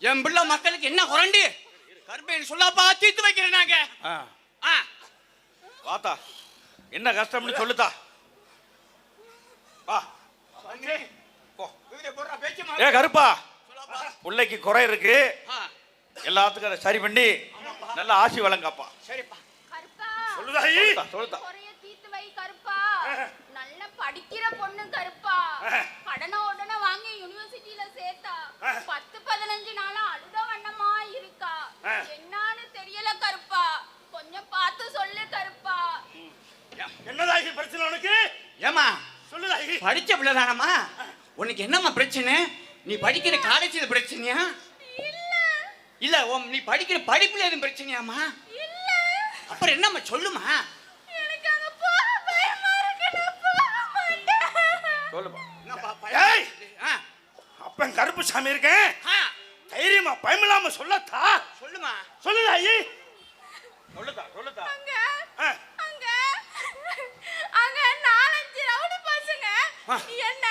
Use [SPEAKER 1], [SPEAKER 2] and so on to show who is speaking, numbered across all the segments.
[SPEAKER 1] என் பிள்ளை மக்களுக்கு என்ன குரண்டி கருப்பேன் சொல்லப்பா தீர்த்து வைக்கிறேன் நாங்க.
[SPEAKER 2] வாத்தா என்ன கஷ்டம்னு சொல்லுதா. ஏ கருப்பா, பிள்ளைக்கு குறை இருக்கு, எல்லாத்துக்கும் அதை சரி பண்ணி நல்ல ஆசி வழங்கப்பா.
[SPEAKER 1] சரிப்பா.
[SPEAKER 2] சொல்லுதாயி சொல்லுதா.
[SPEAKER 3] கருப்பா நல்ல படிக்கிற பொண்ணு கருப்பா, கடனை உடனே வாங்கி யூனிவர்சிட்டியில சேர்த்தா 10-15 நாளா அழுத வண்ணமா இருக்கா. என்னன்னு தெரியல கருப்பா, கொஞ்சம் பார்த்து சொல்லு கருப்பா.
[SPEAKER 2] என்னதாகி பிரச்சனை உனக்கு?
[SPEAKER 1] ஏமா
[SPEAKER 2] சொல்லுதாகி.
[SPEAKER 1] படிச்ச பிள்ளைதானம்மா, உனக்கு என்னம்மா பிரச்சனை? நீ படிக்கிற காலேஜில் பிரச்சனையா? இல்ல நீ படிக்கிற படிப்புல எதுவும் பிரச்சனையாமா?
[SPEAKER 3] இல்ல.
[SPEAKER 1] அப்புறம் என்னம்மா சொல்லுமா?
[SPEAKER 3] எனக்கு அங்க போக பயமா இருக்கு, நான் போக மாட்டேன்.
[SPEAKER 2] சொல்லுப்பா.
[SPEAKER 1] ஏய்
[SPEAKER 2] அப்பன் கருப்பு சாமி இருக்கேன், தைரியமா பயமில்லாம சொல்லத்தா.
[SPEAKER 1] சொல்லுமா.
[SPEAKER 2] சொல்லுதாயி. சொல்லுதா சொல்லுதா.
[SPEAKER 3] அங்க அங்க 4-5 ரவுடி பசங்க என்ன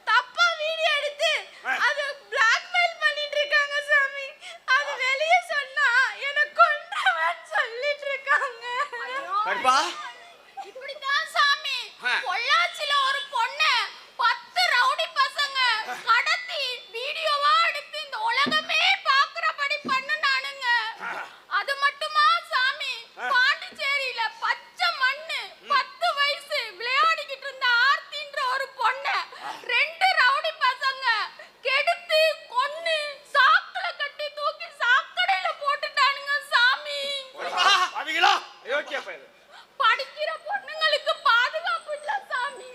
[SPEAKER 3] தப்பா வீடியோ எடுத்து அது பிளாக்மெயில் பண்ணிட்டு இருக்காங்க சாமி. அது வெளிய சொன்னா என்ன கொன்றவன்னு சொல்லிட்டு இருக்காங்க.
[SPEAKER 1] கருப்பா
[SPEAKER 3] இப்படிதான் சாமி, பொள்ளாச்சில ஒரு பொண்ணு 10 ரவுடி பசங்க கடத்தி வீடியோவா எடுத்து இந்த உலகமே பாக்குறபடி பண்ணுனானுங்க. அது மட்டுமா சாமி, பாண்டிச்சேரியில பச்சை மண்ணு 10 வயசு விளையாடிக்கிட்டு இருந்த ஆர்த்தின்ற ஒரு பொண்ணு 2 ரவுடி பசங்க கெடுத்து கொன்னு சாக்குல கட்டி தூக்கி சாக்கடையில போட்டுட்டானுங்க சாமி.
[SPEAKER 2] பாவிகளா, யோக்கிய பையன்.
[SPEAKER 3] படிக்கிற பொண்ணுங்களுக்கு பாதுகாப்பு இல்ல சாமி.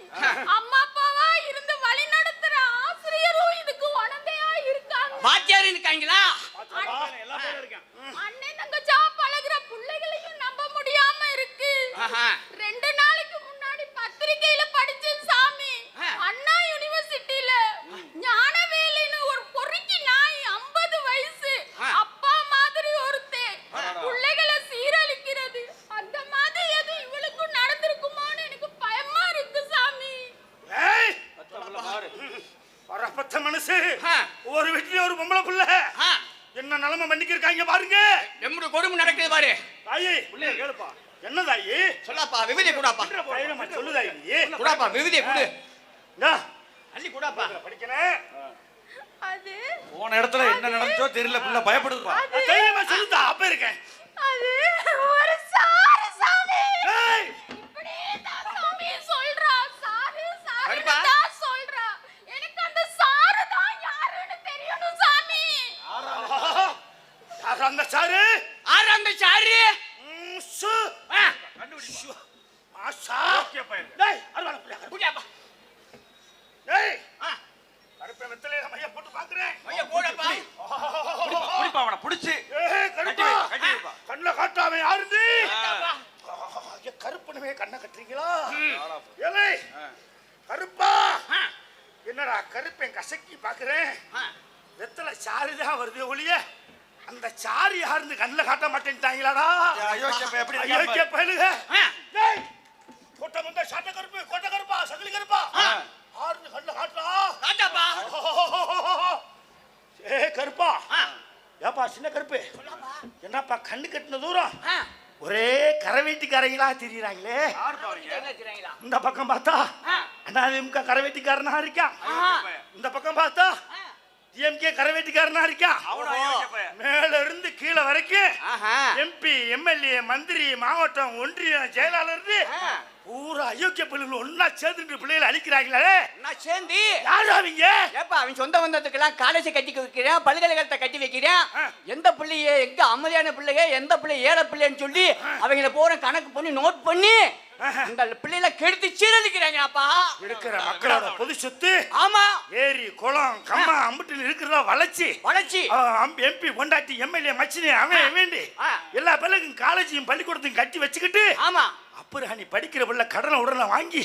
[SPEAKER 3] அம்மா அப்பாவா இருந்து வழி நடத்துற ஆசிரியரும் இதுக்கு உடந்தையா இருக்காங்க.
[SPEAKER 1] வாத்தியார் இருக்காங்களா?
[SPEAKER 2] எல்லா பேரும் இருக்காங்க.
[SPEAKER 3] அண்ணன் தங்கச்சா பழகுற பிள்ளைகளையும் நம்ப முடியாம இருக்கு. 2 நாளைக்கு முன்னாடி பத்திரிக்கையில படிச்சேன் சாமி, அண்ணா யூனிவர்சிட்டியில ஞானவேலின்னு ஒரு பொறுக்கி நாய் 50 வயசு அப்பா மாதிரி ஒருத்தே பிள்ளைகளை சீரழிக்கிறது. அந்த மாதிரி எது இவளுக்கு நடந்திருக்குமோன்னு எனக்கு பயமா இருக்கு சாமி.
[SPEAKER 2] ஏய் பரப்பத்த மனசு, ஒரு வீட்டுல ஒரு பொம்பளை புள்ள என்ன நிலைமை பண்ணிக்கிருக்காங்க பாருங்க.
[SPEAKER 1] எம்முடைய கொடுமை நடக்குது பாரு.
[SPEAKER 2] தாயி புள்ளைய கேளுப்பா. என்ன தாயி?
[SPEAKER 1] சொல்லாப்பா, விவிதியை கூடாப்பா.
[SPEAKER 2] சொல்லு தாயி.
[SPEAKER 1] கூடாப்பா, விவிதியை கூடு.
[SPEAKER 2] அள்ளி கூடாப்பா. படிக்கணும்.
[SPEAKER 3] அது
[SPEAKER 2] போன இடத்துல என்ன நடந்துச்சோ தெரியல, புள்ள பயப்படுதுப்பா. தைரியமா சொல்லுதா, அப்ப இருக்கேன்.
[SPEAKER 3] அது ஒரு சாரு சாமி.
[SPEAKER 2] ஏய்
[SPEAKER 3] இப்படியே தான் சாமி சொல்றா. சாரு
[SPEAKER 1] கருப்பா.
[SPEAKER 3] தான் சொல்றா. எனக்கு அந்த சாரு தான் யாருன்னு தெரியணும் சாமி.
[SPEAKER 2] யார் அந்த சாரு?
[SPEAKER 1] ஆறு அந்த சாரு.
[SPEAKER 2] சு கண்டுபிடி. ஆசா ஓகே பையன். டேய் அருவாள புள்ள.
[SPEAKER 1] புடியாப்பா.
[SPEAKER 2] டேய் கருப்பை வெத்தலைய மைய போட்டு பாக்குறேன்.
[SPEAKER 1] மைய போடப்பா.
[SPEAKER 2] புடிப்பா அவன புடிச்சு. ஏய் கருப்பா கட்டிப்பா. கண்ண காட்டாம யாருது? ஏ கருப்புனவே கண்ண கட்டறீங்களா? ஏலே கருப்பா. என்னடா கருப்பை கசக்கி பாக்குறேன். வெத்தலை சாரிதான் வருது ஒளிய. அந்த சாரி யாருன்னு கண்ண காட்ட மாட்டேன்ட்டாங்களாடா? அயோக்கிய எப்படி அயோக்கிய பையலுங்க. டேய் கோட்ட முந்த சாட்ட கருப்பு, கோட்ட கருப்பா, சகலி கருப்பா. யாருன்னு கண்ண காட்டா?
[SPEAKER 1] காட்டாப்பா.
[SPEAKER 2] ஏய் கருப்பா. ஏப்பா சின்ன கருப்பு. என்னப்பா கண்ணு கட்டின தூரம் ஒரே கரவேட்டிக்காரங்களா திரியறாங்களே. இந்த பக்கம் பார்த்தா அண்ணாதிமுக கரவேட்டிக்காரனா இருக்கான். இந்த பக்கம் பார்த்தா டிஎம்கே கரவேட்டிக்காரனா இருக்கான். மேல இருந்து கீழே வரைக்கும் எம்பி, எம்எல்ஏ, மந்திரி, மாவட்டம், ஒன்றியம் செயலாளர் பூரா அயோக்கிய பிள்ளைகள் ஒன்னா சேர்ந்து பிள்ளைகளை அழிக்கிறாங்களே.
[SPEAKER 1] நான் சேர்ந்து
[SPEAKER 2] யாரு அவங்க?
[SPEAKER 1] ஏப்பா அவன் சொந்த பந்தத்துக்கெல்லாம் காலேஜ் கட்டி வைக்கிறேன், பல்கலைக்கழகத்தை கட்டி வைக்கிறேன். எந்த பிள்ளைய எங்க அமைதியான பிள்ளைங்க, எந்த பிள்ளை ஏழை பிள்ளைன்னு சொல்லி அவங்கள போற கணக்கு பண்ணி நோட் பண்ணி இந்த பிள்ளைல கெடுத்து சீரழிக்கிறாங்க. அப்பா
[SPEAKER 2] இருக்கிற மக்களோட பொது சொத்து.
[SPEAKER 1] ஆமா,
[SPEAKER 2] ஏரி குளம் கம்மா அம்புட்டு இருக்கிறதா வளர்ச்சி எம்பி பொண்டாட்டி எம்எல்ஏ மச்சினி அவன் வேண்டி எல்லா பிள்ளைக்கும் காலேஜையும் பள்ளிக்கூடத்தையும் கட்டி வச்சுக்கிட்டு.
[SPEAKER 1] ஆமா,
[SPEAKER 2] அப்புறம் நீ படிக்கிற பிள்ளை கடனை உடனே வாங்கி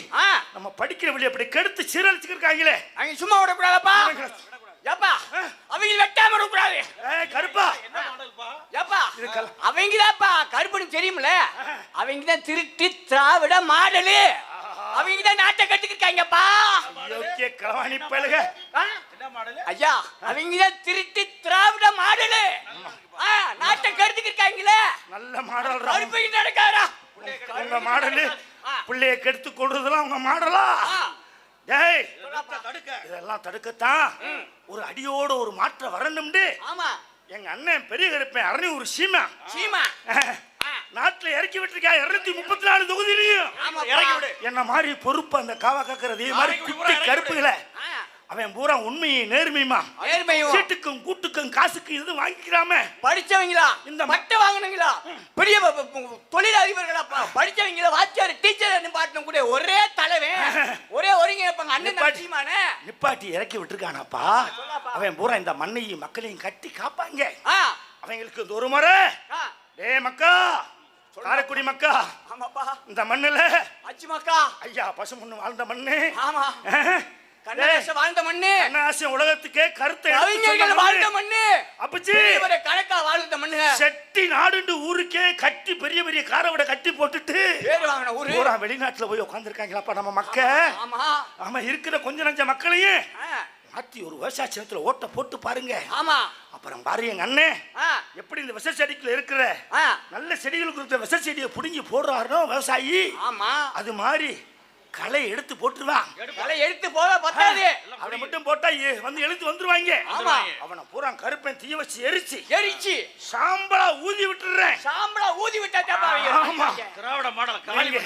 [SPEAKER 2] நம்ம படிக்கிற பிள்ளை அப்படி கெடுத்து சீரழிச்சுக்கிருக்காங்களே.
[SPEAKER 1] அவங்க சும்மா விடக்கூடாதப்பா. ஏப்பா அவங்க வெட்டாம விடக்கூடாது.
[SPEAKER 2] கருப்பா
[SPEAKER 1] ஏப்பா அவங்கதாப்பா கருப்புன்னு தெரியுமில்ல, அவங்கதான் திருட்டு திராவிட மாடலு. அவங்க தான் நாட்டை கட்டுக்கிட்டாங்கப்பா.
[SPEAKER 2] யோக்கிய களவாணி பழுக.
[SPEAKER 4] என்ன மாடல்?
[SPEAKER 1] ஐயா அவங்க தான் திருட்டு திராவிட மாடலு. நாட்டை கட்டுக்கிட்டாங்களே.
[SPEAKER 2] நல்ல மாடல்
[SPEAKER 1] அனுப்பி நடக்காரா
[SPEAKER 2] உங்க மாடலு. பிள்ளைய கெடுத்து கொள்றதுலாம் உங்க மாடலா? டேய்
[SPEAKER 4] தடுக்க.
[SPEAKER 2] இதெல்லாம் தடுக்கத்தான் ஒரு அடியோட ஒரு மாற்றம் வரணும்னு
[SPEAKER 1] ஆமா
[SPEAKER 2] எங்க அண்ணன் பெரிய கருப்பேன் அரணி ஒரு சீமா
[SPEAKER 1] சீமா
[SPEAKER 2] நாட்டுல இறக்கி விட்டுருக்கா 234 தொகுதியிலையும்.
[SPEAKER 4] இறக்கி விடு.
[SPEAKER 2] என்ன மாதிரி பொறுப்பு அந்த காவா காக்குறது மாதிரி குட்டி கருப்புகளை அவன் பூரா உண்மையை நேர்மையுமா
[SPEAKER 1] நேர்மையும்
[SPEAKER 2] சீட்டுக்கும் கூட்டுக்கும் காசுக்கு இது வாங்கிக்கிறாம
[SPEAKER 1] படிச்சவங்களா
[SPEAKER 2] இந்த
[SPEAKER 1] இந்த மட்டை வாங்கினீங்களா பெரிய தொழிலதிபர்களா படிச்சவங்களா வாத்தியார் டீச்சர் பாட்டணும் கூட ஒரே தலைவன் ஒரே ஒருங்கிணைப்பாங்க அண்ணன் தம்பிமானே
[SPEAKER 2] நிப்பாட்டி இறக்கி விட்டுருக்கானாப்பா. அவன் பூரா இந்த மண்ணையும் மக்களையும் கட்டி காப்பாங்க. அவங்களுக்கு இந்த ஒரு முறை டே மக்கா காரைக்குடி மக்கா
[SPEAKER 1] ஆமாப்பா
[SPEAKER 2] இந்த மண்ணுல
[SPEAKER 1] அச்சி மக்கா
[SPEAKER 2] ஐயா பசு மண்ணு வாழ்ந்த மண்ணு
[SPEAKER 1] ஆமா கண்ணாச வாழ்ந்த மண்ணு
[SPEAKER 2] கண்ணாசம் உலகத்துக்கே கருத்தை
[SPEAKER 1] கவிஞர்கள் வாழ்ந்த மண்ணு
[SPEAKER 2] அப்பச்சி
[SPEAKER 1] இவரே கணக்கா வாழ்ந்த மண்ணு
[SPEAKER 2] செட்டி நாடுண்டு ஊருக்கே கட்டி பெரிய பெரிய காரவட கட்டி போட்டுட்டு
[SPEAKER 1] பேர் வாங்கின ஊரு
[SPEAKER 2] பூரா வெளிநாட்டுல போய் உட்காந்துருக்காங்களாப்பா நம்ம மக்க.
[SPEAKER 1] ஆமா
[SPEAKER 2] ஆமா இருக்கிற கொஞ்ச நஞ்ச மக்களையும் மாத்தி ஒரு விவசாயத்துல ஓட்ட போட்டு பாருங்க.
[SPEAKER 1] ஆமா
[SPEAKER 2] அப்புறம் பாரு எங்க அண்ணே எப்படி இந்த விச செடிக்குள்ள இருக்கிற நல்ல செடிகளுக்கு இருக்கிற விச செடியை புடுங்கி போடுறாரோ விவசாயி.
[SPEAKER 1] ஆமா
[SPEAKER 2] அது மாதிரி களை எடுத்து போட்டுருவான்.
[SPEAKER 1] களை எடுத்து போக பத்தாது.
[SPEAKER 2] அவனை மட்டும் போட்டா வந்து எழுத்து வந்துருவாங்க.
[SPEAKER 1] ஆமா
[SPEAKER 2] அவனை பூரா கருப்பன் தீய வச்சு எரிச்சு
[SPEAKER 1] எரிச்சு
[SPEAKER 2] சாம்பலா ஊதி விட்டுறேன்.
[SPEAKER 1] சாம்பலா ஊதி விட்டா
[SPEAKER 2] ஆமா
[SPEAKER 4] திராவிட மாடல் காலி.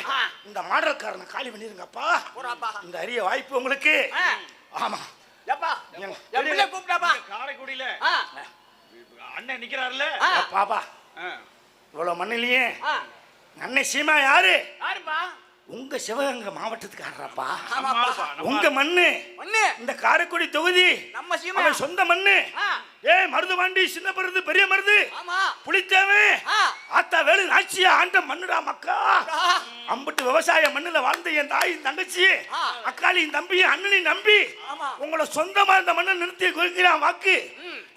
[SPEAKER 2] இந்த மாடல்காரனை காலி பண்ணிருங்கப்பா.
[SPEAKER 1] போறாப்பா
[SPEAKER 2] இந்த அரிய வாய்ப்பு உங்களுக்கு. ஆமா
[SPEAKER 1] ஏப்பா எப்படில கூப்பிட்டாப்பா
[SPEAKER 4] காரைக்குடியில அண்ணன் நிக்கிறாருல
[SPEAKER 2] பாப்பா இவ்வளவு மண்ணிலேயே அண்ணன் சீமா யாரு?
[SPEAKER 1] யாருப்பா?
[SPEAKER 2] உங்க சிவகங்கை மாவட்டத்துக்காரப்பா.
[SPEAKER 1] ஆமாப்பா
[SPEAKER 2] உங்க மண்ணு
[SPEAKER 1] மண்ணு
[SPEAKER 2] இந்த காரைக்குடி தொகுதி
[SPEAKER 1] நம்ம சீமா
[SPEAKER 2] அவன் சொந்த மண்ணு. மருதுவாண்டி சின்ன மருது பெரிய மருது
[SPEAKER 1] ஆமா
[SPEAKER 2] புளித்தேவே ஆத்தா வேலு நாச்சியா ஆண்ட மண்ணுடா மக்கா. அம்பட்டு விவசாய மண்ணுல வாழ்ந்த என் தாயின் தங்கச்சி அக்காளியின் தம்பியும் அண்ணனையும் நம்பி உங்களை சொந்தமா இந்த மண்ணை நிறுத்தி கொள்கிறான் வாக்கு.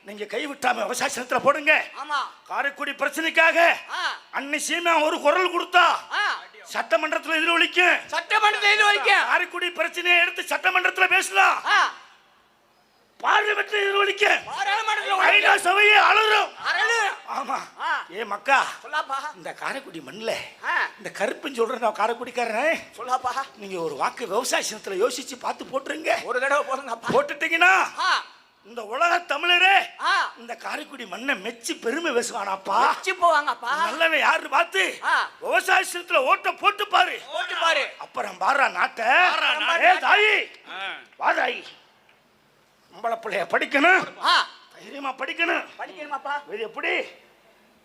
[SPEAKER 2] நீங்க கைவிட்டாம விவசாயத்துல போடுங்க. காரைக்குடி பிரச்சனைக்காக அன்னை சீமா ஒரு குரல் கொடுத்தா சட்டமன்றத்துல எதிரொலிக்கும்.
[SPEAKER 1] சட்டமன்றத்துல எதிரொலிக்கும்.
[SPEAKER 2] காரைக்குடி பிரச்சனையை எடுத்து சட்டமன்றத்துல பேசலாம். பார்லிமெண்ட்ல எதிரொலிக்கும். ஐநா சபையே அலறும். ஆமா மக்கா
[SPEAKER 1] சொல்லாப்பா
[SPEAKER 2] இந்த காரைக்குடி மண்ணுல இந்த கருப்புன்னு சொல்றேன் நான் காரைக்குடிக்காரன்.
[SPEAKER 1] சொல்லாப்பா
[SPEAKER 2] நீங்க ஒரு வாக்கு விவசாயத்துல யோசிச்சு பார்த்து போட்டுருங்க.
[SPEAKER 1] ஒரு தடவை போடுங்க
[SPEAKER 2] போட்டுட்டீங்கன்னா இந்த உலக தமிழரே இந்த காரைக்குடி மண்ணை மெச்சி பெருமை பேசுவானாப்பா.
[SPEAKER 1] மெச்சி போவாங்கப்பா.
[SPEAKER 2] நல்லவன் யாரு பார்த்து விவசாயத்துல ஓட்ட போட்டு பாரு.
[SPEAKER 1] போட்டு பாரு.
[SPEAKER 2] அப்புறம் பாரா நாட்டை. தாயி வாதாயி நம்மள பிள்ளைய படிக்கணும். தைரியமா படிக்கணும்.
[SPEAKER 1] படிக்கணுமாப்பா.
[SPEAKER 2] இது எப்படி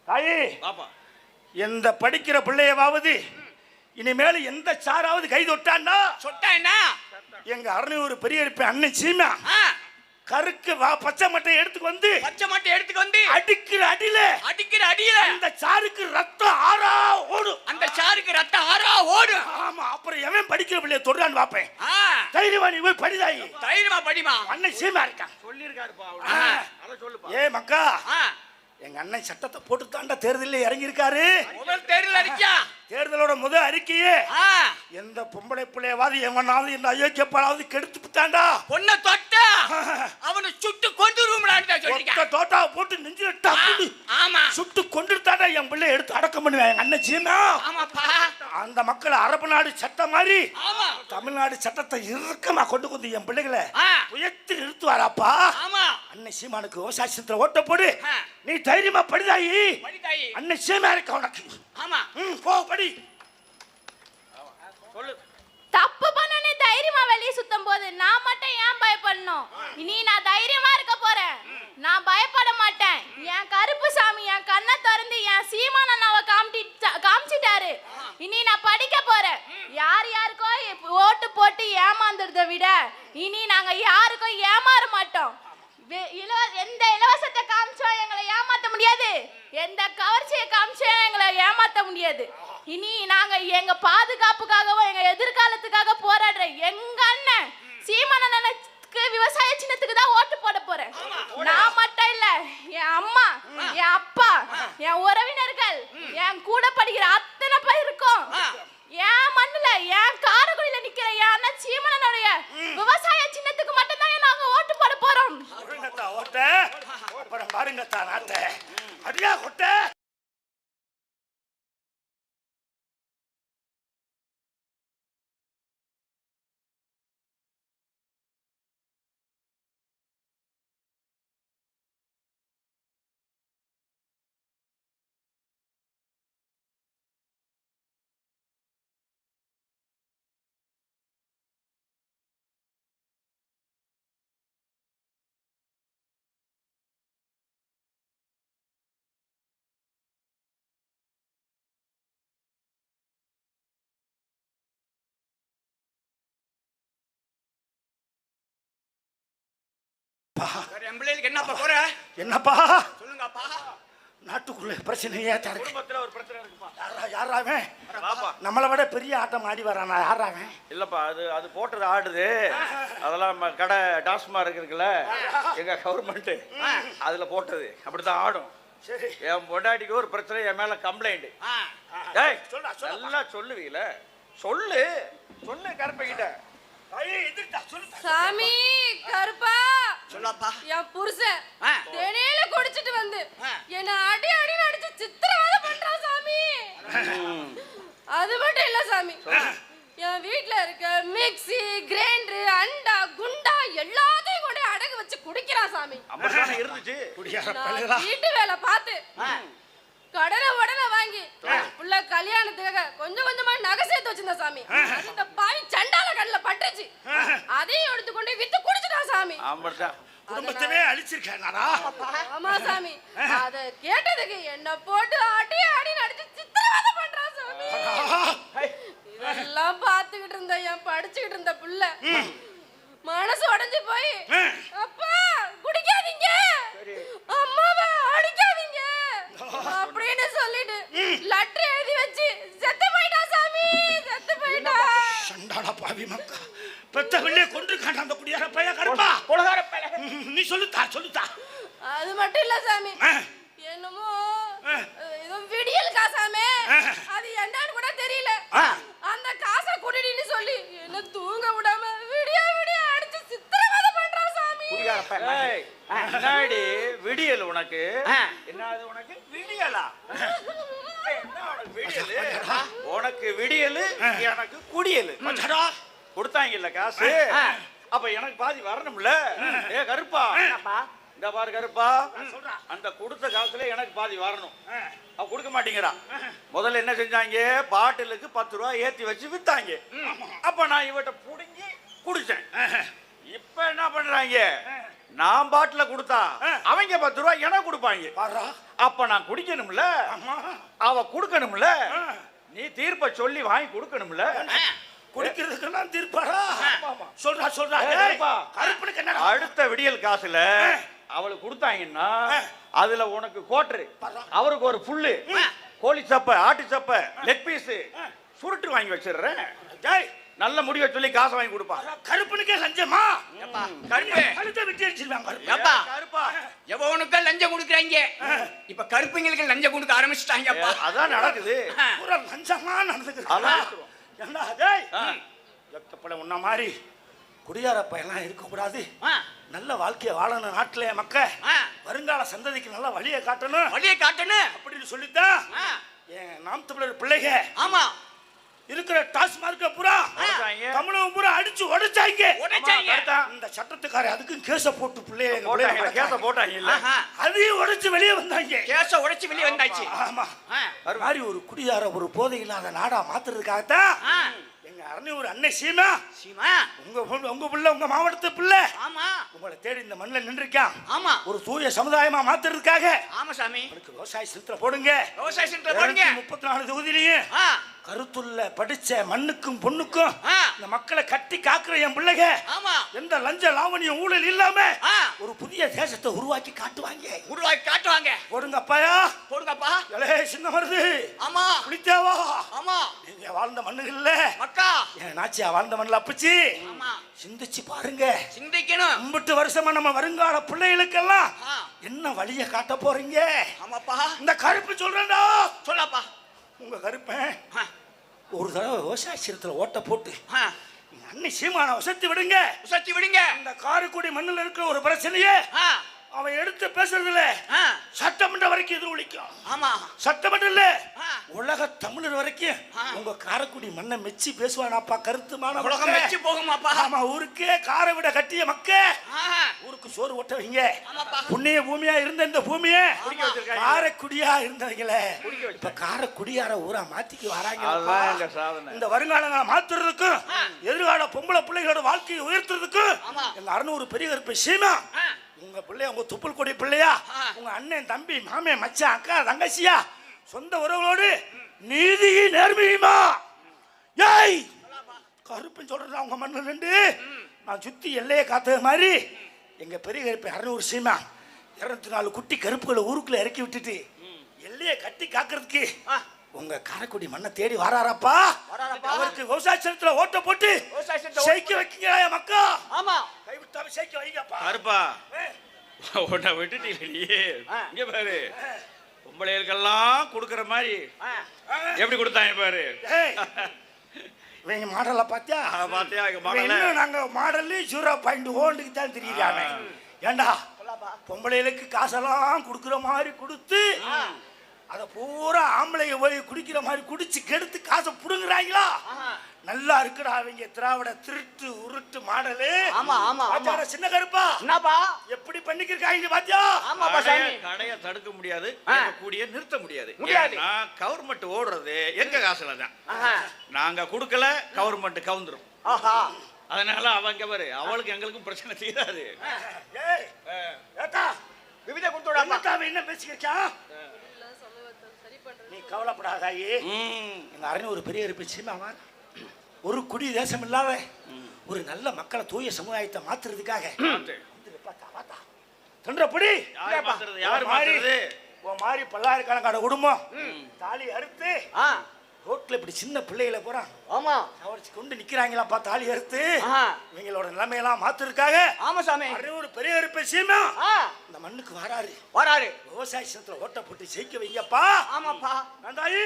[SPEAKER 2] தாயி எந்த படிக்கிற பிள்ளையவாவது இனிமேல எந்த சாராவது கை தொட்டான்னா
[SPEAKER 1] சொட்டா என்ன
[SPEAKER 2] எங்க அரணியூர் பெரிய இருப்பேன் அண்ணன் சீமா கருக்கு பச்சை மட்டை எடுத்துக்கு வந்து அடிக்கிற அடியில அந்த சாருக்கு ரத்தம் ஆறா ஓடும்.
[SPEAKER 1] அந்த சாருக்கு ரத்தம் ஆறா ஓடும்.
[SPEAKER 2] ஆமா அப்புறம் எவன் படிக்கிற பிள்ளைய தொடுறான்னு பாப்பேன். தைரியமா நீ போய் படிதாயி.
[SPEAKER 1] தைரியமா படிமா.
[SPEAKER 2] அண்ணன் சீமா இருக்கான்
[SPEAKER 4] சொல்லிருக்காருப்பா.
[SPEAKER 2] மக்கா எங்க அண்ணன் சட்டத்தை போட்டு தாண்டா தேர்தலில் இறங்கி இருக்காரு.
[SPEAKER 1] முதல் தேர்தல் அறிக்கை.
[SPEAKER 2] தேர்தலோட முதல் அறிக்கையே எந்த பொம்பளை பிள்ளையவாது எவனாவது இந்த அயோக்கியப்பாலாவது கெடுத்து விட்டாண்டா
[SPEAKER 1] பொண்ணை தொட்டா அவனை சுட்டு கொண்டுருவான்னு சொல்லிருக்கான்.
[SPEAKER 2] தோட்டாவை போட்டு நெஞ்சில டப்புன்னு
[SPEAKER 1] ஆமா
[SPEAKER 2] சுட்டு கொண்டுட்டாண்டா என் பிள்ளை எடுத்து அடக்கம் பண்ணுவேன் எங்க அண்ணன் சீமா.
[SPEAKER 1] ஆமாப்பா
[SPEAKER 2] அந்த மக்களை அரபு நாடு சட்டம் மாதிரி
[SPEAKER 1] ஆமா
[SPEAKER 2] தமிழ்நாடு சட்டத்தை இறுக்கமா கொண்டு வந்து என் பிள்ளைகளை உயர்த்தி நிறுத்துவாராப்பா.
[SPEAKER 1] ஆமா
[SPEAKER 2] அண்ணன் சீமானுக்கு விவசாயத்துல ஓட்ட போடு. நீ தைரியமா படிதாயி. அண்ணன் சீமா இருக்க உனக்கு.
[SPEAKER 1] ஆமா
[SPEAKER 2] போ படி.
[SPEAKER 4] சொல்லு.
[SPEAKER 3] தப்பு பண்ணனே தைரியமா வெளிய சுத்தும் போது நான் மட்டும் ஏன் பயப்படணும்? இனி நான் தைரியமா இருக்க போறேன். நான் பயப்பட மாட்டேன். என் கருப்பு சாமி என் கண்ணை திறந்து என் சீமான் அண்ணாவை காமிச்சிட்டாரு. இனி நான் படிக்க போறேன். யார் யாருக்கோ ஓட்டு போட்டு ஏமாந்துறத விட இனி நாங்க யாருக்கும் ஏமாற மாட்டோம். எந்த இலவசத்தை காமிச்சோ எங்களை ஏமாத்த முடியாது. எந்த கவர்ச்சியை காமிச்சோ எங்களை ஏமாத்த முடியாது. இனி நாங்க எங்க பாதுகாப்புக்காகவும் எங்க எதிர்காலத்துக்காக போராடுற எங்க அண்ணன் சீமான் அண்ணனுக்கு விவசாய சின்னத்துக்கு தான் ஓட்டு போட போறேன். நான் மட்டும் இல்ல, என் அம்மா, என் அப்பா, என் உறவினர்கள், என் கூட படிக்கிற அத்தனை பேருக்கும் என் மண்ணுல என் காரைக்குடியில நிக்கிற விவசாய சின்னத்துக்கு மட்டும் தான் நாங்க ஓட்டு போட போறோம்.
[SPEAKER 2] ஒழுங்கத்தா ஓட்ட அப்புறம் பாருங்கத்தா நாட்ட அடியா கொட்ட.
[SPEAKER 1] என் பிள்ளைகளுக்கு என்னப்பா குறை?
[SPEAKER 2] என்னப்பா
[SPEAKER 1] சொல்லுங்கப்பா.
[SPEAKER 2] நாட்டுக்குள்ள பிரச்சனையே தருக்கு.
[SPEAKER 4] குடும்பத்துல ஒரு பிரச்சனை இருக்குப்பா.
[SPEAKER 2] யாராவே
[SPEAKER 4] பாப்பா
[SPEAKER 2] நம்மளை விட பெரிய ஆட்டம் ஆடி வரானா? யாராவே
[SPEAKER 4] இல்லப்பா, அது போட்டது ஆடுது. அதெல்லாம் நம்ம கடை டாஸ்மார்க் இருக்குல்ல, எங்க கவர்மெண்ட் அதுல போட்டது அப்படித்தான் ஆடும்.
[SPEAKER 2] சரி
[SPEAKER 4] என் பொண்டாட்டிக்கு ஒரு பிரச்சனை, என் மேல கம்ப்ளைண்ட். டேய் நல்லா சொல்லுவீல, சொல்லு சொல்லு கருப்பைக்கிட்ட.
[SPEAKER 3] சாமி கருப்பா
[SPEAKER 1] சொல்லப்பா.
[SPEAKER 3] என் புருஷன்
[SPEAKER 1] ஆ.
[SPEAKER 3] தினையில குடிச்சிட்டு வந்து
[SPEAKER 1] ஆ.
[SPEAKER 3] என்ன அடி அடி அடிச்சு சித்திரவதை பண்றான் சாமி. அது மட்டும் இல்ல சாமி, என் வீட்ல இருக்க மிக்ஸி கிரைண்டர் அண்டா குண்டா எல்லாத்தையும் கொண்டு அடகு வச்சு குடிக்கிறான் சாமி.
[SPEAKER 4] அப்படிதானே இருந்துச்சு.
[SPEAKER 2] குடியார
[SPEAKER 3] நான்
[SPEAKER 2] பல்லுகளா
[SPEAKER 3] வீட்டு வேலை பார்த்து கடனை உடனே வாங்கி புள்ள கல்யாணத்துக்காக கொஞ்சம் கொஞ்சமா நகை சேர்த்து வச்சிருந்தா சாமி. அது இந்த பாவி சண்டால கடல பட்டுச்சு, அதையும் எடுத்து கொண்டு வித்து குடிச்சிட்டான் சாமி.
[SPEAKER 4] அப்படிதான்
[SPEAKER 2] குடும்பத்தவே அழிச்சிருக்கானாடா?
[SPEAKER 3] ஆமா சாமி, அத கேட்டதுக்கு என்ன போட்டு அடி அடி நடிச்சு சித்திரவதை பண்றான் சாமி. இதெல்லாம் பார்த்துக்கிட்டு இருந்த என் படிச்சுக்கிட்டு இருந்த புள்ள மனசு உடைஞ்சு போய், அப்பா குடிக்காதீங்க, அம்மாவை அடிக்காதீங்க அப்படின்னு சொல்லிட்டு லெட்டர் எழுதி வச்சு செத்து போயிட்டா சாமி, செத்து போயிட்டா.
[SPEAKER 2] சண்டாடா பாவி மக்கா, பெத்த பிள்ளைய கொன்று காண்ட அந்த குடியார பைய கருப்பா. நீ சொல்லுத்தா சொல்லுத்தா.
[SPEAKER 3] அது மட்டும் இல்ல சாமி, என்னமோ ஏதோ விடியல் காசாமே, அது என்னன்னு கூட தெரியல. அந்த காசை குடிடின்னு சொல்லி என்ன தூங்க விடாம விடிய விடிய அடிச்சு சித்திரவதை பண்றான் சாமி.
[SPEAKER 4] ஏய், என்னடி விடியல் உனக்கு? என்னது உனக்கு விடியலா? என்ன உனக்கு விடியலு? உனக்கு விடியலு, எனக்கு குடியலு. கொடுத்தாங்கல்ல காசு, அப்ப எனக்கு பாதி வரணும்ல. ஏ கருப்பா, இந்த பாரு கருப்பா, அந்த கொடுத்த காசுல எனக்கு பாதி வரணும். அவ கொடுக்க மாட்டேங்கிறா. முதல்ல என்ன செஞ்சாங்க, பாட்டிலுக்கு 10 ரூபாய் ஏத்தி வச்சு வித்தாங்க. அப்ப நான் இவட்ட புடுங்கி குடிச்சேன். இப்ப என்ன பண்றாங்க, நான் பாட்டில கொடுத்தா அவங்க 10 ரூபாய் எனக்கு கொடுப்பாங்க. அப்ப நான் குடிக்கணும்ல, அவ கொடுக்கணும்ல, நீ தீர்ப்ப சொல்லி வாங்கி கொடுக்கணும்ல.
[SPEAKER 2] குடிக்கிறதுக்கெல்லாம் தீர்ப்பாரா? சொல்றா சொல்றா. கருப்பனுக்கு என்ன?
[SPEAKER 4] அடுத்த விடியல் காசுல அவளுக்கு கொடுத்தாங்கன்னா அதுல உனக்கு கோட்டரு, அவருக்கு ஒரு புல்லு, கோழி சப்பை, ஆட்டு சப்பை, லெக் பீஸ், சுருட்டு வாங்கி வச்சிடுறேன். நல்ல முடிவை சொல்லி காசை வாங்கி கொடுப்பா.
[SPEAKER 2] கருப்பனுக்கே லஞ்சமா?
[SPEAKER 1] கருப்பு
[SPEAKER 2] கழுத்தை வெட்டி அடிச்சிருவாங்க.
[SPEAKER 1] ஏப்பா,
[SPEAKER 4] கருப்பா
[SPEAKER 1] எவனுக்கு லஞ்சம் கொடுக்குறாங்க, இப்ப கருப்புங்களுக்கு லஞ்சம் கொடுக்க ஆரம்பிச்சுட்டாங்கப்பா.
[SPEAKER 4] அதான் நடக்குது.
[SPEAKER 2] பூரா லஞ்சமா நடந்துக்குது.
[SPEAKER 4] அதான்
[SPEAKER 2] என்ன டேய், எத்தப்பட உன்ன மாதிரி குடியார பையெல்லாம் இருக்கக்கூடாது. நல்ல வாழ்க்கையை வாழணும், நாட்டிலே மக்க வருங்கால சந்ததிக்கு நல்ல வழியை காட்டணும்,
[SPEAKER 1] வழியை காட்டணும்
[SPEAKER 2] அப்படின்னு சொல்லித்தான் என் நாம் தமிழர் பிள்ளைங்க
[SPEAKER 1] ஆமா
[SPEAKER 2] இருக்கிற டாஸ்மார்க்க பூரா தமிழகம் பூரா அடிச்சு உடைச்சாங்க. இந்த சட்டத்துக்கார அதுக்கும் கேஸ போட்டு பிள்ளைங்க
[SPEAKER 4] கேஸ போட்டாங்க இல்ல,
[SPEAKER 2] அதையும் உடைச்சு வெளியே வந்தாங்க.
[SPEAKER 1] கேஸ உடைச்சு வெளியே வந்தாச்சு.
[SPEAKER 2] ஆமா, அது மாதிரி ஒரு குடியார ஒரு போதை இல்லாத நாடா மாத்துறதுக்காகத்தான் எங்க அரணியூர் அன்னை சீமா
[SPEAKER 1] சீமா
[SPEAKER 2] உங்க பிள்ளை, உங்க மாவட்டத்து பிள்ளை
[SPEAKER 1] ஆமா
[SPEAKER 2] உங்களை தேடி இந்த மண்ணில் நின்றுருக்கான்.
[SPEAKER 1] ஆமா,
[SPEAKER 2] ஒரு தூய சமுதாயமா மாத்துறதுக்காக.
[SPEAKER 1] ஆமா சாமி,
[SPEAKER 2] விவசாய சிலத்துல போடுங்க,
[SPEAKER 1] விவசாய சென்டர் போடுங்க.
[SPEAKER 2] 34 தொகுதியிலையும் கருத்துள்ள படிச்ச மண்ணுக்கும் பொண்ணுக்கும் இந்த மக்களை கட்டி காக்குற என் பிள்ளைங்க
[SPEAKER 1] ஆமா
[SPEAKER 2] எந்த லஞ்ச லாவணியம் ஊழல் இல்லாம ஒரு புதிய தேசத்தை உருவாக்கி காட்டுவாங்க.
[SPEAKER 1] உருவாக்கி காட்டுவாங்க.
[SPEAKER 2] போடுங்க அப்பாயா,
[SPEAKER 1] போடுங்கப்பா.
[SPEAKER 2] எலே சின்ன வருது
[SPEAKER 1] ஆமா
[SPEAKER 2] புளித்தேவா,
[SPEAKER 1] ஆமா
[SPEAKER 2] நீங்க வாழ்ந்த மண்ணுகள்ல
[SPEAKER 1] மக்கா
[SPEAKER 2] என் நாச்சியா வாழ்ந்த மண்ணில் அப்பச்சி
[SPEAKER 1] ஆமா
[SPEAKER 2] சிந்திச்சு பாருங்க.
[SPEAKER 1] சிந்திக்கணும்.
[SPEAKER 2] 50 வருஷமா நம்ம வருங்கால பிள்ளைகளுக்கெல்லாம் என்ன வழியை காட்ட போறீங்க?
[SPEAKER 1] ஆமாப்பா.
[SPEAKER 2] இந்த கருப்பு சொல்றேன்டா,
[SPEAKER 1] சொல்லப்பா.
[SPEAKER 2] உங்க கருப்பன் ஒரு தடவை விவசாய சீரத்துல ஓட்ட போட்டு அண்ணி சீமான வசத்தி விடுங்க.
[SPEAKER 1] உசத்தி விடுங்க.
[SPEAKER 2] இந்த காரைக்குடி மண்ணில் இருக்கிற ஒரு பிரச்சனையே அவன் எடுத்து பேசுறதுல சட்டமன்ற வரைக்கும் எதிரொலிக்கும்.
[SPEAKER 1] ஆமா,
[SPEAKER 2] சட்டமன்றம் இல்ல, உலக தமிழர் வரைக்கும் உங்க காரைக்குடி மண்ணை மெச்சி பேசுவானாப்பா. கருத்துமான
[SPEAKER 1] உலகம் மெச்சி போகுமாப்பா.
[SPEAKER 2] ஆமா, ஊருக்கே காரை விட கட்டிய மக்க ஊருக்கு சோறு ஒட்ட வைங்க. புண்ணிய பூமியா இருந்த இந்த பூமியை காரைக்குடியா இருந்தவங்களே இப்ப காரைக்குடியார ஊரா மாத்திக்கு வராங்க. இந்த வருங்காலங்களை மாத்துறதுக்கும் எதிர்கால பொம்பளை பிள்ளைகளோட வாழ்க்கையை உயர்த்துறதுக்கும் இந்த 600 பெரிய கருப்பை சீமா உங்க பிள்ளைய, உங்க துப்புள் கொடி பிள்ளையா, உங்க அண்ணன் தம்பி மாமே மச்சான் அக்கா தங்கச்சியா, சொந்த உறவுகளோடு நீதி நேர்மையுமா ஏய் கருப்புன்னு சொல்றா உங்க மண்ணில் நின்று நான் சுத்தி எல்லையை காத்தது மாதிரி எங்க பெரிய கருப்பை 600 சீமா 204 குட்டி கருப்புகளை ஊருக்குள்ள இறக்கி விட்டுட்டு எல்லையை கட்டி காக்கிறதுக்கு உங்க காரைக்குடி மண்ணை தேடி வராரப்பா. அவருக்கு விவசாயத்துல ஓட்ட போட்டு ஜெயிக்க வைக்கீங்களா மக்கா?
[SPEAKER 1] ஆமா,
[SPEAKER 2] கைவிட்டாம ஜெயிக்க வைங்கப்பா.
[SPEAKER 4] கருப்பா உன்னை விட்டுட்டீங்களே, இங்க பாரு பொம்பளைகளுக்கெல்லாம் கொடுக்கற மாதிரி எப்படி கொடுத்தாங்க பாரு.
[SPEAKER 2] இவங்க மாடலை பார்த்தியா?
[SPEAKER 4] பாத்தியா
[SPEAKER 2] இன்னும் நாங்க மாடல்ல 0.1 தான் தெரியுறாங்க. ஏண்டா பொம்பளைகளுக்கு காசெல்லாம் கொடுக்குற மாதிரி கொடுத்து அதை பூரா ஆம்பளைங்க போய் குடிக்கிற மாதிரி குடிச்சு கெடுத்து காசை புடுங்குறாங்களா? நல்லா இருக்குடா அவங்க திராவிட திருட்டு உருட்டு மாடலு.
[SPEAKER 1] ஆமா ஆமா ஆமா.
[SPEAKER 2] சின்ன கருப்பா
[SPEAKER 1] என்னப்பா
[SPEAKER 2] எப்படி பண்ணிக்கிறாங்க பாத்தியா?
[SPEAKER 1] ஆமாப்பா சாமி.
[SPEAKER 4] கடைய தடுக்க முடியாது, கூடிய நிறுத்த முடியாது.
[SPEAKER 1] முடியாது.
[SPEAKER 4] கவர்மெண்ட் ஓடுறது எங்க காசுல தான். நாங்க கொடுக்கல, கவர்மெண்ட் கவுந்துரும்.
[SPEAKER 1] ஆஹா,
[SPEAKER 4] அதனால அவங்க பாரு அவளுக்கு எங்களுக்கும் பிரச்சனை தீராது.
[SPEAKER 1] விவித கொடுத்துடா.
[SPEAKER 2] என்ன பேசிக்கிட்டான்? நீ கவலைப்படாதாயி. எங்க 600 பெரிய இருப்பிச்சுமாவா ஒரு குடி தேசம் இல்லாத ஒரு நல்ல மக்களை தூய சமுதாயத்தை மாத்துறதுக்காக தொன்றபடி மாதிரி பல்லாயிரக்கணக்கான குடும்பம் தாலி அறுத்து ரோட்ல இப்படி சின்ன பிள்ளைகளை போறான்.
[SPEAKER 1] ஆமா,
[SPEAKER 2] அவர்ச்சி கொண்டு நிக்கிறாங்களாப்பா தாலி அறுத்து. இவங்களோட நிலைமையெல்லாம் மாத்துறதுக்காக
[SPEAKER 1] ஆமா சாமி
[SPEAKER 2] 600 பெரிய இருப்பை சீமா இந்த மண்ணுக்கு வராரு. விவசாயத்துல ஓட்ட போட்டு ஜெயிக்க வைங்கப்பா.
[SPEAKER 1] ஆமாப்பா.
[SPEAKER 2] நந்தாயி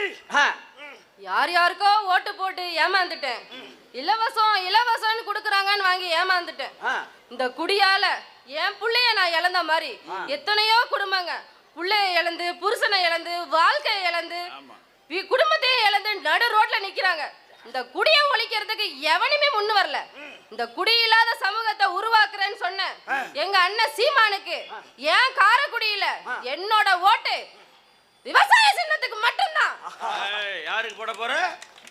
[SPEAKER 3] யார் யாருக்கோ ஓட்டு போட்டு ஏமாந்துட்டேன். இலவசம்னு குடுக்குறாங்கன்னு வாங்கி ஏமாந்துட்டேன். இந்த குடியால என் புள்ளைய நான் இழந்த மாதிரி எத்தனையோ குடும்பங்க புள்ளைய இழந்து, புருஷனை இழந்து, வாழ்க்கையை இழந்து, குடும்பத்தையும் இழந்து நடு ரோட்ல நிக்கிறாங்க. இந்த குடியை ஒழிக்கிறதுக்கு எவனுமே முன்னு வரல. இந்த குடி இல்லாத சமூகத்தை உருவாக்குறேன்னு சொன்ன எங்க அண்ணன் சீமானுக்கு ஏன் காரைக்குடியில என்னோட ஓட்டு விவசாய சின்னத்துக்கு மட்டும்தான்.
[SPEAKER 4] யாருக்கு போட போற?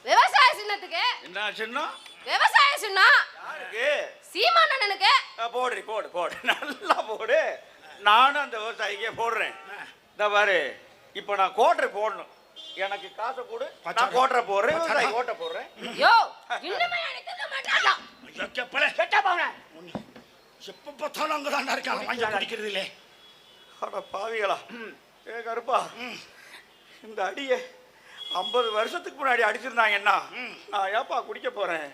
[SPEAKER 3] விவசாய சின்னத்துக்கு.
[SPEAKER 4] என்ன சின்னம்?
[SPEAKER 3] விவசாய சின்னம்.
[SPEAKER 4] யாருக்கு?
[SPEAKER 3] சீமான் அண்ணனுக்கு.
[SPEAKER 4] போடு நல்லா போடு. நானும் அந்த விவசாயிக்கே போடுறேன். இந்த பாரு, இப்போ நான் கோட்டரை போடணும், எனக்கு காசை கொடு, நான் கோட்டரை போடுறேன், விவசாயி கோட்டை போடுறேன்.
[SPEAKER 3] யோ இன்னுமே எனக்கு மாட்டாடா.
[SPEAKER 2] எப்ப பார்த்தாலும் அங்கதான் இருக்காங்க வாங்கி குடிக்கிறது இல்ல.
[SPEAKER 4] அட பாவிகளா, ஏ கருப்பா, இந்த அடியை 50 வருஷத்துக்கு முன்னாடி அடிச்சிருந்தாங்கன்னா நான் ஏப்பா குடிக்க போறேன்?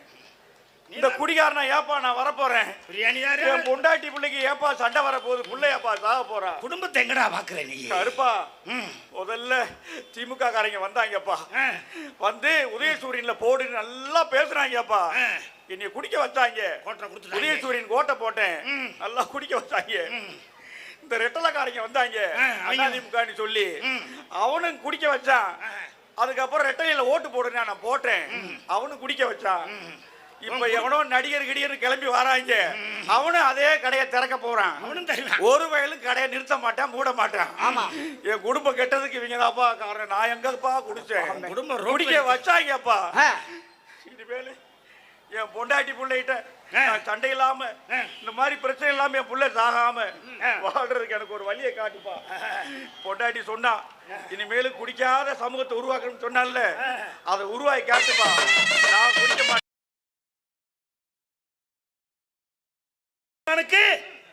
[SPEAKER 4] இந்த குடிகாரனா ஏப்பா நான் வரப்போறேன்?
[SPEAKER 2] பிரியாணி யாரு?
[SPEAKER 4] என் பொண்டாட்டி பிள்ளைக்கு ஏப்பா சண்டை வரப்போகுது, பிள்ளையாப்பா சாக போறா.
[SPEAKER 2] குடும்பத்தை எங்கடா பாக்குற நீ?
[SPEAKER 4] கருப்பா, முதல்ல திமுக காரங்க வந்தாங்கப்பா, வந்து உதயசூரியன்ல போடு நல்லா பேசுறாங்கப்பா. என்னைய குடிக்க வச்சாங்க. உதயசூரியன் கோட்டை போட்டேன், நல்லா குடிக்க வச்சாங்க. இந்த ரெட்டலக்காரங்க வந்தாங்க, அதிமுகன்னு சொல்லி அவனும் குடிக்க வச்சான். அதுக்கப்புறம் ரெட்டையில ஓட்டு போடுறேன் நான் போட்டேன், அவனும் குடிக்க வச்சான். இப்ப எவனோ நடிகர் கிடிகர் கிளம்பி வராங்க, அவனும் அதே கடையை திறக்க போறான். ஒரு வயலும் கடையை நிறுத்த மாட்டான், மூட மாட்டான். என் குடும்பம் கெட்டதுக்கு இவங்கதாப்பா காரணம். நான் எங்கப்பா குடிச்சேன்? குடும்பம் குடிக்க வச்சாங்கப்பா. இனிமேல் என் பொண்டாட்டி பிள்ளைகிட்ட சண்டை இல்லாம, இந்த மாதிரி பிரச்சனை இல்லாம என் பிள்ளை சாகாம வாழ்றதுக்கு எனக்கு ஒரு வழியை காட்டுப்பா. பொண்டாட்டி சொன்னா இனிமேல் குடிக்காத சமூகத்தை உருவாக்கணும்னு சொன்னால, அதை உருவாக்கி காட்டுப்பா. நான் குடிக்க மாட்டேன்.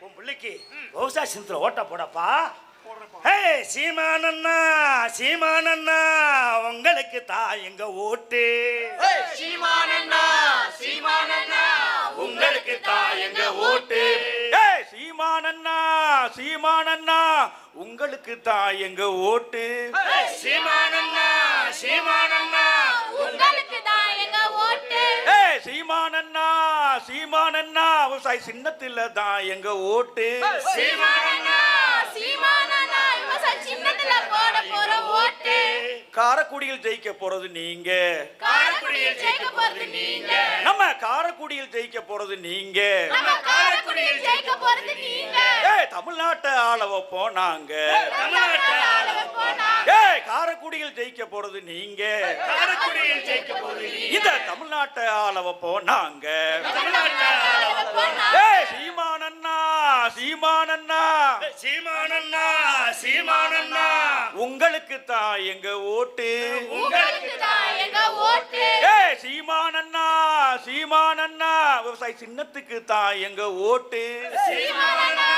[SPEAKER 2] உன் பிள்ளைக்கு விவசாய சின்னத்துல ஓட்ட போடப்பா. சீமானண்ணா சீமானண்ணா உங்களுக்கு தான் எங்க ஓட்டு.
[SPEAKER 1] சீமானண்ணா சீமானண்ணா
[SPEAKER 2] உங்களுக்கு தான் எங்க ஓட்டு.
[SPEAKER 4] சீமானண்ணா சீமானண்ணா உங்களுக்கு தான் எங்க ஓட்டு.
[SPEAKER 2] சீமானண்ணா சீமானண்ணா
[SPEAKER 3] உங்களுக்கு தான் எங்க ஓட்டு.
[SPEAKER 4] சீமானண்ணா சீமானண்ணா விவசாய சின்னத்துல தான் எங்க ஓட்டு.
[SPEAKER 3] சீமானண்ணா சீமானண்ணா விவசாய சின்னத்துல போட போற ஓட்டு.
[SPEAKER 4] காரைக்குடியில் ஜெயிக்க போறது நீங்க.
[SPEAKER 3] காரைக்குடியில் ஜெயிக்க போறது நீங்க.
[SPEAKER 4] நம்ம காரைக்குடியில் ஜெயிக்க போறது நீங்க.
[SPEAKER 3] நம்ம காரைக்குடியில் ஜெயிக்க போறது நீங்க.
[SPEAKER 4] ஏய் தமிழ்நாட்டை ஆள வைப்போம் நாங்க.
[SPEAKER 3] தமிழ்நாட்டை ஆள வைப்போம் நாங்க.
[SPEAKER 4] ஏய் காரைக்குடியில் ஜெயிக்க போறது நீங்க.
[SPEAKER 2] காரைக்குடியில் ஜெயிக்க போறது நீங்க.
[SPEAKER 4] இந்த தமிழ்நாட்டை ஆள வைப்போம் நாங்க.
[SPEAKER 2] தமிழ்நாட்டை ஆள வைப்போம் நாங்க.
[SPEAKER 4] ஏய் சீமானண்ணா சீமானண்ணா
[SPEAKER 2] சீமானண்ணா சீமானண்ணா
[SPEAKER 4] உங்களுக்கு தான் எங்க ஓட்டு.
[SPEAKER 3] உங்களுக்கு தான் எங்க ஓட்டு.
[SPEAKER 4] ஏய் சீமானண்ணா சீமானண்ணா விவசாய சின்னத்துக்கு தான் எங்க ஓட்டு.
[SPEAKER 3] சீமானண்ணா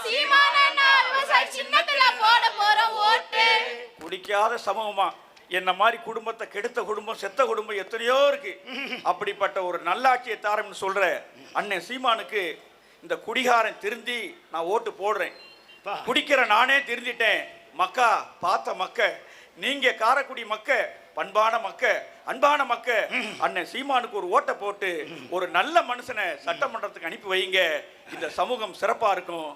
[SPEAKER 3] சீமானண்ணா விவசாய சின்னத்துல போட போற ஓட்டு.
[SPEAKER 4] குடிக்காத சமூகமா என்ன மாதிரி குடும்பத்தை கெடுத்த குடும்பம் செத்த குடும்பம் எத்தனையோ இருக்கு. அப்படிப்பட்ட ஒரு நல்லாட்சியை தாரம்னு சொல்ற அண்ணன் சீமானுக்கு இந்த குடிகாரன் திருந்தி நான் ஓட்டு போடுறேன். குடிக்கிற நானே திருந்திட்டேன். மக்கா பார்த்த மக்க நீங்க காரைக்குடி மக்க பண்பான மக்க அன்பான மக்க அண்ணன் சீமானுக்கு ஒரு ஓட்டை போட்டு ஒரு நல்ல மனுஷனை சட்டமன்றத்துக்கு அனுப்பி வைங்க. இந்த சமூகம் சிறப்பா இருக்கும்.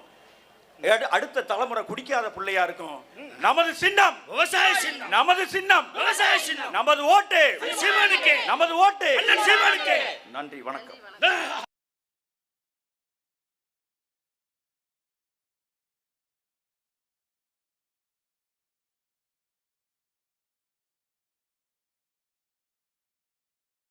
[SPEAKER 4] அடுத்த தலைமுறை குடிக்காத பிள்ளையா இருக்கும். நமது சின்னம்
[SPEAKER 2] விவசாய சின்னம்.
[SPEAKER 4] நமது சின்னம்
[SPEAKER 2] விவசாய சின்னம்.
[SPEAKER 4] நமது ஓட்டு
[SPEAKER 2] சீமானுக்கு.
[SPEAKER 4] நமது ஓட்டு
[SPEAKER 2] சீமானுக்கு.
[SPEAKER 4] நன்றி வணக்கம்.